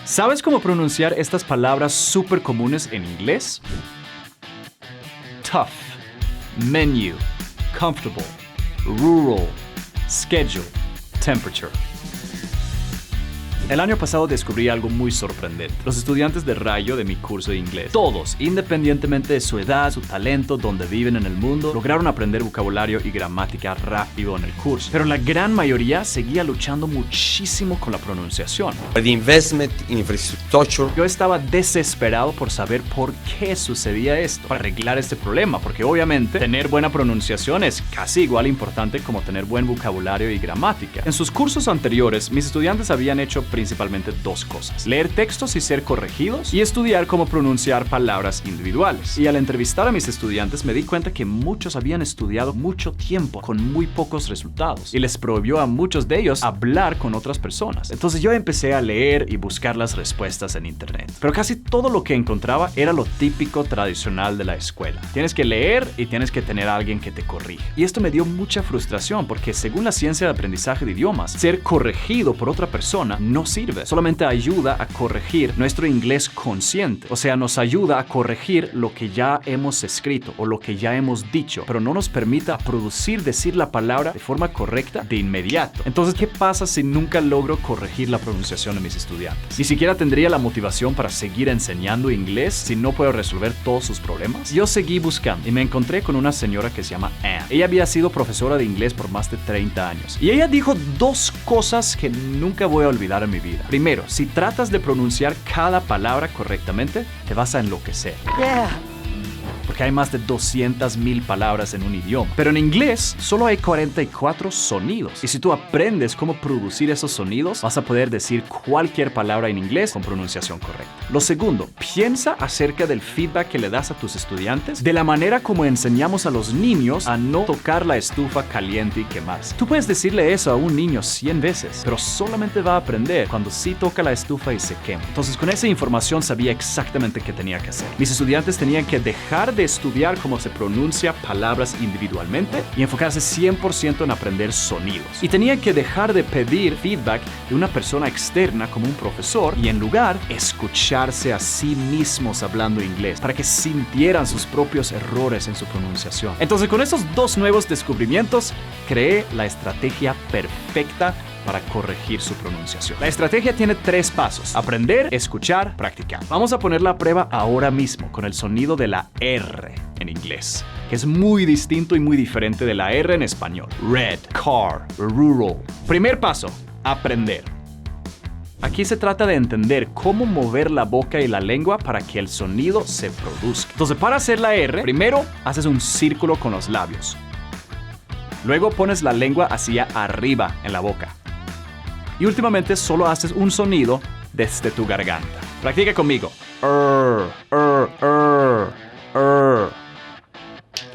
¿Sabes cómo pronunciar estas palabras súper comunes en inglés? Tough, menu, comfortable, rural, schedule, temperature. El año pasado descubrí algo muy sorprendente. Los estudiantes de Rayo de mi curso de inglés, todos, independientemente de su edad, su talento, donde viven en el mundo, lograron aprender vocabulario y gramática rápido en el curso. Pero la gran mayoría seguía luchando muchísimo con la pronunciación. The investment in infrastructure. Yo estaba desesperado por saber por qué sucedía esto, para arreglar este problema, porque obviamente tener buena pronunciación es casi igual importante como tener buen vocabulario y gramática. En sus cursos anteriores, mis estudiantes habían hecho principalmente dos cosas: leer textos y ser corregidos, y estudiar cómo pronunciar palabras individuales. Y al entrevistar a mis estudiantes me di cuenta que muchos habían estudiado mucho tiempo con muy pocos resultados, y les prohibió a muchos de ellos hablar con otras personas. Entonces yo empecé a leer y buscar las respuestas en internet, pero casi todo lo que encontraba era lo típico tradicional de la escuela: tienes que leer y tienes que tener a alguien que te corrija. Y esto me dio mucha frustración, porque según la ciencia de aprendizaje de idiomas, ser corregido por otra persona no sirve, solamente ayuda a corregir nuestro inglés consciente. O sea, nos ayuda a corregir lo que ya hemos escrito o lo que ya hemos dicho, pero no nos permita decir la palabra de forma correcta de inmediato. Entonces, ¿qué pasa si nunca logro corregir la pronunciación de mis estudiantes? Ni siquiera tendría la motivación para seguir enseñando inglés si no puedo resolver todos sus problemas. Yo seguí buscando y me encontré con una señora que se llama Anne. Ella había sido profesora de inglés por más de 30 años. Y ella dijo dos cosas que nunca voy a olvidar en mi vida. Primero, si tratas de pronunciar cada palabra correctamente, te vas a enloquecer. Porque hay más de 200,000 palabras en un idioma. Pero en inglés solo hay 44 sonidos. Y si tú aprendes cómo producir esos sonidos, vas a poder decir cualquier palabra en inglés con pronunciación correcta. Lo segundo, piensa acerca del feedback que le das a tus estudiantes, de la manera como enseñamos a los niños a no tocar la estufa caliente y quemarse. Tú puedes decirle eso a un niño 100 veces, pero solamente va a aprender cuando sí toca la estufa y se quema. Entonces, con esa información sabía exactamente qué tenía que hacer. Mis estudiantes tenían que dejar de estudiar cómo se pronuncia palabras individualmente y enfocarse 100% en aprender sonidos. Y tenían que dejar de pedir feedback de una persona externa como un profesor y en lugar escucharse a sí mismos hablando inglés para que sintieran sus propios errores en su pronunciación. Entonces, con esos dos nuevos descubrimientos, creé la estrategia perfecta para corregir su pronunciación. La estrategia tiene 3 pasos: aprender, escuchar, practicar. Vamos a ponerla a prueba ahora mismo con el sonido de la R en inglés, que es muy distinto y muy diferente de la R en español. Red, car, rural. Primer paso: aprender. Aquí se trata de entender cómo mover la boca y la lengua para que el sonido se produzca. Entonces, para hacer la R, primero haces un círculo con los labios. Luego pones la lengua hacia arriba en la boca. Y últimamente solo haces un sonido desde tu garganta. Practica conmigo.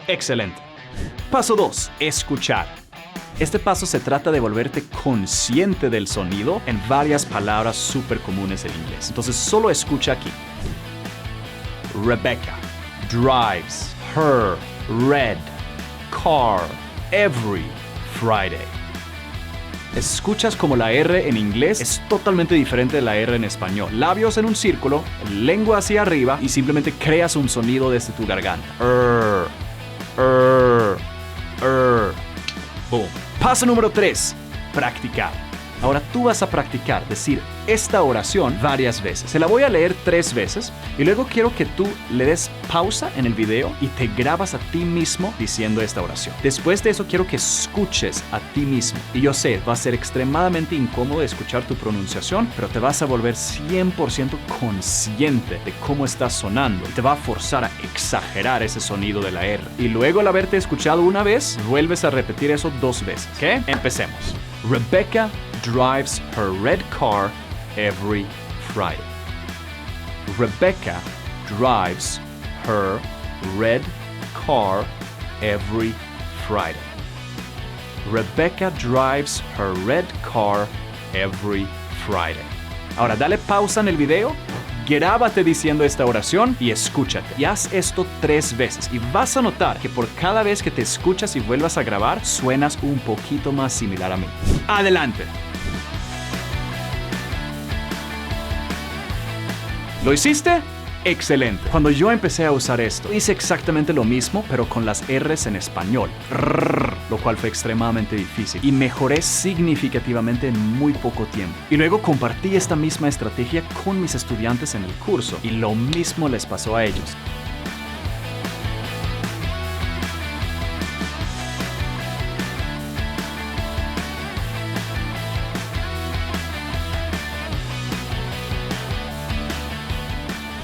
Excelente. Paso 2. Escuchar. Este paso se trata de volverte consciente del sonido en varias palabras súper comunes en inglés. Entonces solo escucha aquí. Rebecca, drives, her, red, car, every Friday. Escuchas como la R en inglés es totalmente diferente de la R en español. Labios en un círculo, lengua hacia arriba y simplemente creas un sonido desde tu garganta. Boom. Paso número 3. Practicar. Ahora tú vas a practicar decir esta oración varias veces. Se la voy a leer 3 veces y luego quiero que tú le des pausa en el video y te grabas a ti mismo diciendo esta oración. Después de eso quiero que escuches a ti mismo. Y yo sé, va a ser extremadamente incómodo escuchar tu pronunciación, pero te vas a volver 100% consciente de cómo estás sonando y te va a forzar a exagerar ese sonido de la R. Y luego al haberte escuchado una vez, vuelves a repetir eso 2 veces. ¿Ok? Empecemos. Rebecca drives her red car every Friday. Rebecca drives her red car every Friday. Rebecca drives her red car every Friday. Ahora dale pausa en el video, grábate diciendo esta oración y escúchate. Y haz esto 3 veces y vas a notar que por cada vez que te escuchas y vuelvas a grabar, suenas un poquito más similar a mí. Adelante. ¿Lo hiciste? Excelente. Cuando yo empecé a usar esto, hice exactamente lo mismo, pero con las R's en español. Rrr, lo cual fue extremadamente difícil. Y mejoré significativamente en muy poco tiempo. Y luego compartí esta misma estrategia con mis estudiantes en el curso. Y lo mismo les pasó a ellos.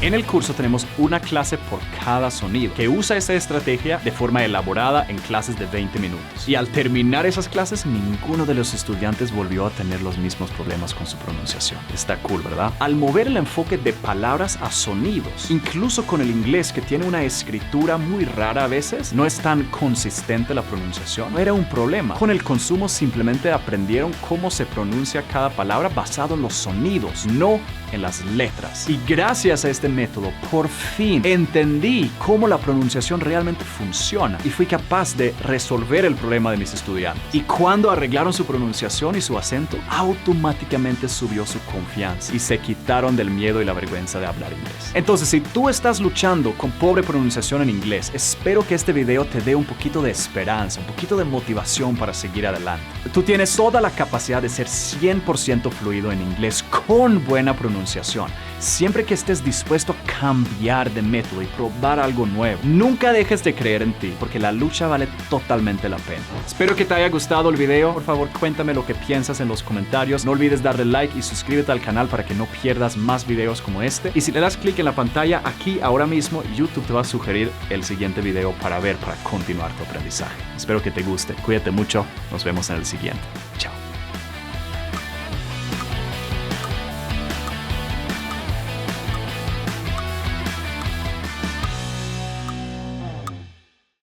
En el curso tenemos una clase por cada sonido que usa esta estrategia de forma elaborada en clases de 20 minutos. Y al terminar esas clases, ninguno de los estudiantes volvió a tener los mismos problemas con su pronunciación. Está cool, ¿verdad? Al mover el enfoque de palabras a sonidos, incluso con el inglés que tiene una escritura muy rara a veces, no es tan consistente la pronunciación, no era un problema. Con el consumo simplemente aprendieron cómo se pronuncia cada palabra basado en los sonidos, no en las letras. Y gracias a este método, por fin entendí cómo la pronunciación realmente funciona y fui capaz de resolver el problema de mis estudiantes. Y cuando arreglaron su pronunciación y su acento, automáticamente subió su confianza y se quitaron del miedo y la vergüenza de hablar inglés. Entonces, si tú estás luchando con pobre pronunciación en inglés, espero que este video te dé un poquito de esperanza, un poquito de motivación para seguir adelante. Tú tienes toda la capacidad de ser 100% fluido en inglés con buena pronunciación, siempre que estés dispuesto a cambiar de método y probar algo nuevo. Nunca dejes de creer en ti, porque la lucha vale totalmente la pena. Espero que te haya gustado el video. Por favor, cuéntame lo que piensas en los comentarios. No olvides darle like y suscríbete al canal para que no pierdas más videos como este. Y si le das clic en la pantalla aquí ahora mismo, YouTube te va a sugerir el siguiente video para continuar tu aprendizaje. Espero que te guste. Cuídate mucho. Nos vemos en el siguiente. Chao.